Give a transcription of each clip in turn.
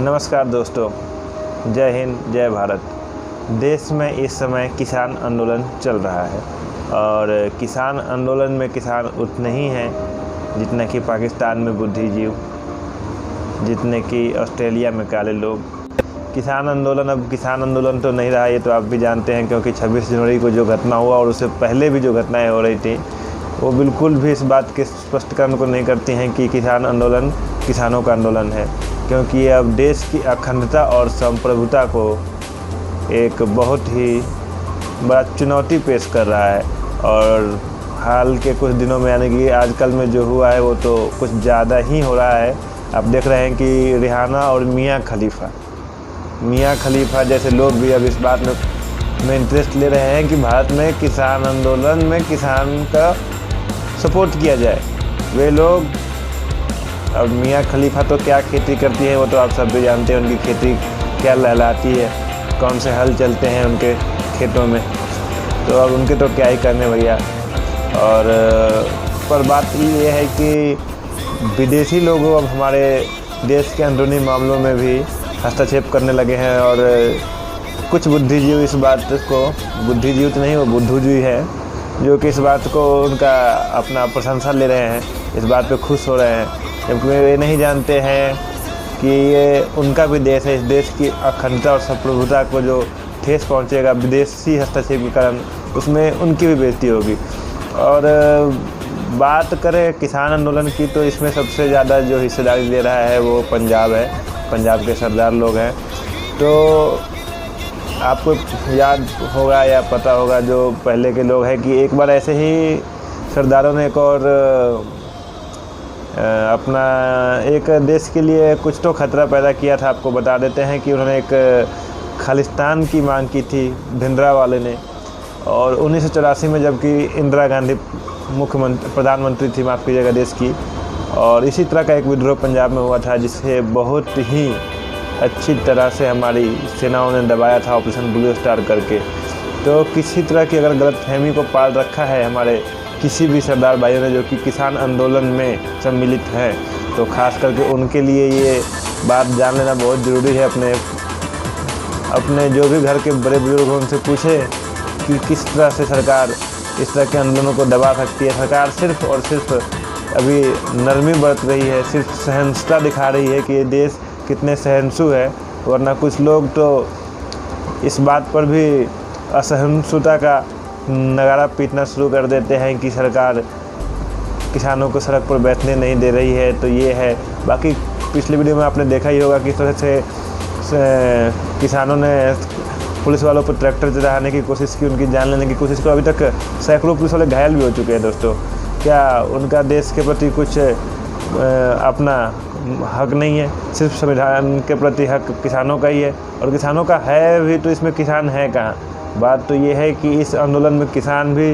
नमस्कार दोस्तों, जय हिंद, जय भारत। देश में इस समय किसान आंदोलन चल रहा है और किसान आंदोलन में किसान उतने ही हैं जितने कि पाकिस्तान में बुद्धिजीव, जितने कि ऑस्ट्रेलिया में काले लोग। किसान आंदोलन अब किसान आंदोलन तो नहीं रहा, ये तो आप भी जानते हैं, क्योंकि 26 जनवरी को जो घटना हुआ और उससे पहले भी जो घटनाएं हो रही थी वो बिल्कुल भी इस बात के स्पष्टीकरण को नहीं करती हैं कि किसान आंदोलन किसानों का आंदोलन है, क्योंकि ये अब देश की अखंडता और संप्रभुता को एक बहुत ही बड़ा चुनौती पेश कर रहा है। और हाल के कुछ दिनों में, यानी कि आजकल में जो हुआ है वो तो कुछ ज़्यादा ही हो रहा है। आप देख रहे हैं कि रिहाना और मियाँ खलीफा जैसे लोग भी अब इस बात में इंटरेस्ट ले रहे हैं कि भारत में किसान आंदोलन में किसान का सपोर्ट किया जाए। वे लोग, अब मियाँ खलीफा तो क्या खेती करती है वो तो आप सब भी जानते हैं, उनकी खेती क्या लहलाती है, कौन से हल चलते हैं उनके खेतों में, तो अब उनके तो क्या ही करने भैया। और पर बात ये है कि विदेशी लोग अब हमारे देश के अंदरूनी मामलों में भी हस्तक्षेप करने लगे हैं और कुछ बुद्धिजीव इस बात को, बुद्धिजीव तो नहीं, वो बुद्धूजीव है, जो कि इस बात को उनका अपना प्रशंसा ले रहे हैं, इस बात पे खुश हो रहे हैं, जबकि वे नहीं जानते हैं कि ये उनका भी देश है। इस देश की अखंडता और संप्रभुता को जो ठेस पहुंचेगा विदेशी हस्तक्षेप के कारण, उसमें उनकी भी बेइज्जती होगी। और बात करें किसान आंदोलन की, तो इसमें सबसे ज़्यादा जो हिस्सेदारी ले रहा है वो पंजाब है, पंजाब के सरदार लोग हैं। तो आपको याद होगा या पता होगा, जो पहले के लोग हैं, कि एक बार ऐसे ही सरदारों ने एक और अपना एक देश के लिए कुछ तो खतरा पैदा किया था। आपको बता देते हैं कि उन्होंने एक खालिस्तान की मांग की थी, भिंडरावाले ने। और 1984 में जबकि इंदिरा गांधी प्रधानमंत्री थी, माफ़ कीजिएगा, देश की, और इसी तरह का एक विद्रोह पंजाब में हुआ था, जिसे बहुत ही अच्छी तरह से हमारी सेनाओं ने दबाया था, ऑपरेशन ब्लू स्टार करके। तो किसी तरह की अगर गलतफहमी को पाल रखा है हमारे किसी भी सरदार भाइयों ने जो कि किसान आंदोलन में सम्मिलित हैं, तो ख़ास करके उनके लिए ये बात जान लेना बहुत ज़रूरी है। अपने जो भी घर के बड़े बुजुर्ग हैं उनसे पूछें कि किस तरह से सरकार इस तरह के आंदोलनों को दबा सकती है। सरकार सिर्फ़ और सिर्फ अभी नरमी बरत रही है, सिर्फ सहनशीलता दिखा रही है कि ये देश कितने सहनसू है, वरना कुछ लोग तो इस बात पर भी असहिष्णुता का नगारा पीटना शुरू कर देते हैं कि सरकार किसानों को सड़क पर बैठने नहीं दे रही है। तो ये है। बाकी पिछली वीडियो में आपने देखा ही होगा किस तरह से किसानों ने पुलिस वालों पर ट्रैक्टर चढ़ाने की कोशिश की, उनकी जान लेने की कोशिश की। अभी तक सैकड़ों पुलिस वाले घायल भी हो चुके हैं दोस्तों। क्या उनका देश के प्रति कुछ अपना हक नहीं है? सिर्फ संविधान के प्रति हक किसानों का ही है, और किसानों का है भी तो इसमें किसान है कहाँ? बात तो ये है कि इस आंदोलन में किसान भी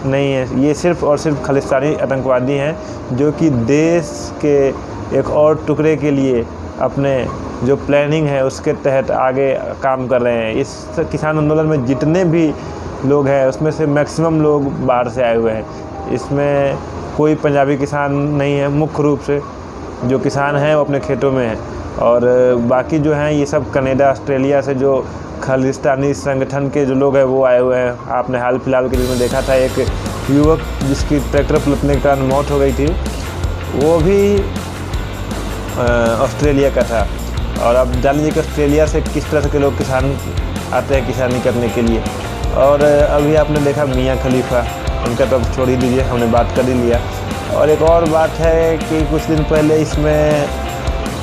नहीं है, ये सिर्फ़ और सिर्फ खालिस्तानी आतंकवादी हैं जो कि देश के एक और टुकड़े के लिए अपने जो प्लानिंग है उसके तहत आगे काम कर रहे हैं। इस किसान आंदोलन में जितने भी लोग हैं उसमें से मैक्सिमम लोग बाहर से आए हुए हैं। इसमें कोई पंजाबी किसान नहीं है, मुख्य रूप से जो किसान हैं वो अपने खेतों में हैं, और बाकी जो हैं ये सब कनाडा, ऑस्ट्रेलिया से जो खालिस्तानी संगठन के जो लोग हैं वो आए हुए हैं। आपने हाल फिलहाल के दिन में देखा था एक युवक जिसकी ट्रैक्टर पलटने के कारण मौत हो गई थी, वो भी ऑस्ट्रेलिया का था। और अब जान लीजिए कि ऑस्ट्रेलिया से किस तरह के लोग किसान आते हैं किसानी करने के लिए। और अभी आपने देखा मियाँ खलीफा, उनका तो अब छोड़ ही दीजिए, हमने बात कर ही लिया। और एक और बात है कि कुछ दिन पहले इसमें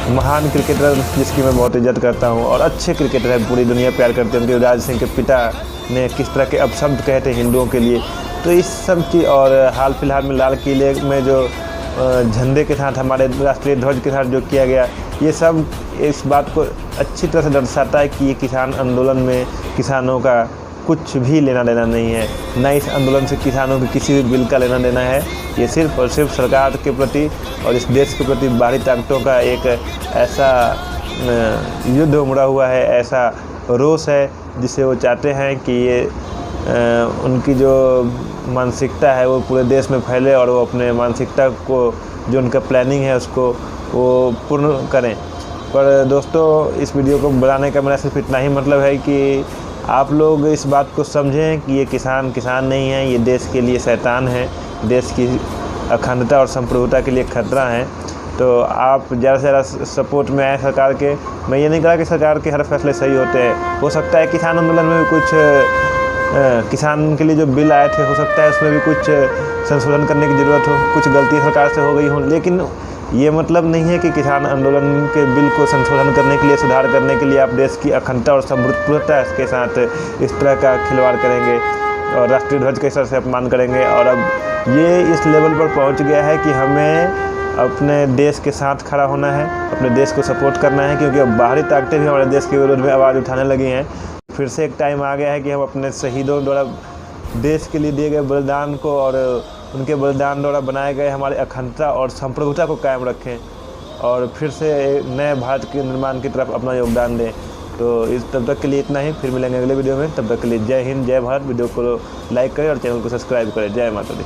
महान क्रिकेटर जिसकी मैं बहुत इज्जत करता हूं और अच्छे क्रिकेटर हैं, पूरी दुनिया प्यार करते हैं, उनके युवराज सिंह के पिता ने किस तरह के अपशब्द कहे थे हिंदुओं के लिए। तो इस सब चीज़, और हाल फिलहाल में लाल किले में जो झंडे के साथ, हमारे राष्ट्रीय ध्वज के साथ जो किया गया, ये सब इस बात को अच्छी तरह से दर्शाता है कि ये किसान आंदोलन में किसानों का कुछ भी लेना देना नहीं है, न इस आंदोलन से किसानों के किसी भी बिल का लेना देना है। ये सिर्फ और सिर्फ सरकार के प्रति और इस देश के प्रति बाहरी ताकतों का एक ऐसा युद्ध उमड़ा हुआ है, ऐसा रोष है जिसे वो चाहते हैं कि ये उनकी जो मानसिकता है वो पूरे देश में फैले और वो अपने मानसिकता को, जो उनका प्लानिंग है, उसको वो पूर्ण करें। पर दोस्तों इस वीडियो को बनाने का मेरा सिर्फ इतना ही मतलब है कि आप लोग इस बात को समझें कि ये किसान नहीं है, ये देश के लिए शैतान है, देश की अखंडता और संप्रभुता के लिए खतरा है। तो आप ज़्यादा से ज़्यादा सपोर्ट में आए सरकार के। मैं ये नहीं कहा कि सरकार के हर फैसले सही होते हैं, हो सकता है किसान आंदोलन में भी कुछ किसान के लिए जो बिल आए थे, हो सकता है उसमें भी कुछ संशोधन करने की ज़रूरत हो, कुछ गलती सरकार से हो गई हो, लेकिन ये मतलब नहीं है कि किसान आंदोलन के बिल को संशोधन करने के लिए, सुधार करने के लिए आप देश की अखंडता और संप्रभुता के साथ इस तरह का खिलवाड़ करेंगे और राष्ट्रीय ध्वज के सर से अपमान करेंगे। और अब ये इस लेवल पर पहुंच गया है कि हमें अपने देश के साथ खड़ा होना है, अपने देश को सपोर्ट करना है, क्योंकि अब बाहरी ताकतें भी हमारे देश के विरोध में आवाज़ उठाने लगी हैं। फिर से एक टाइम आ गया है कि हम अपने शहीदों द्वारा देश के लिए दिए गए बलिदान को और उनके बलिदान द्वारा बनाए गए हमारे अखंडता और संप्रभुता को कायम रखें और फिर से नए भारत के निर्माण की तरफ अपना योगदान दें। तो तब तक के लिए इतना ही, फिर मिलेंगे अगले वीडियो में। तब तक के लिए जय हिंद, जय भारत। वीडियो को लाइक करें और चैनल को सब्सक्राइब करें। जय माता दी।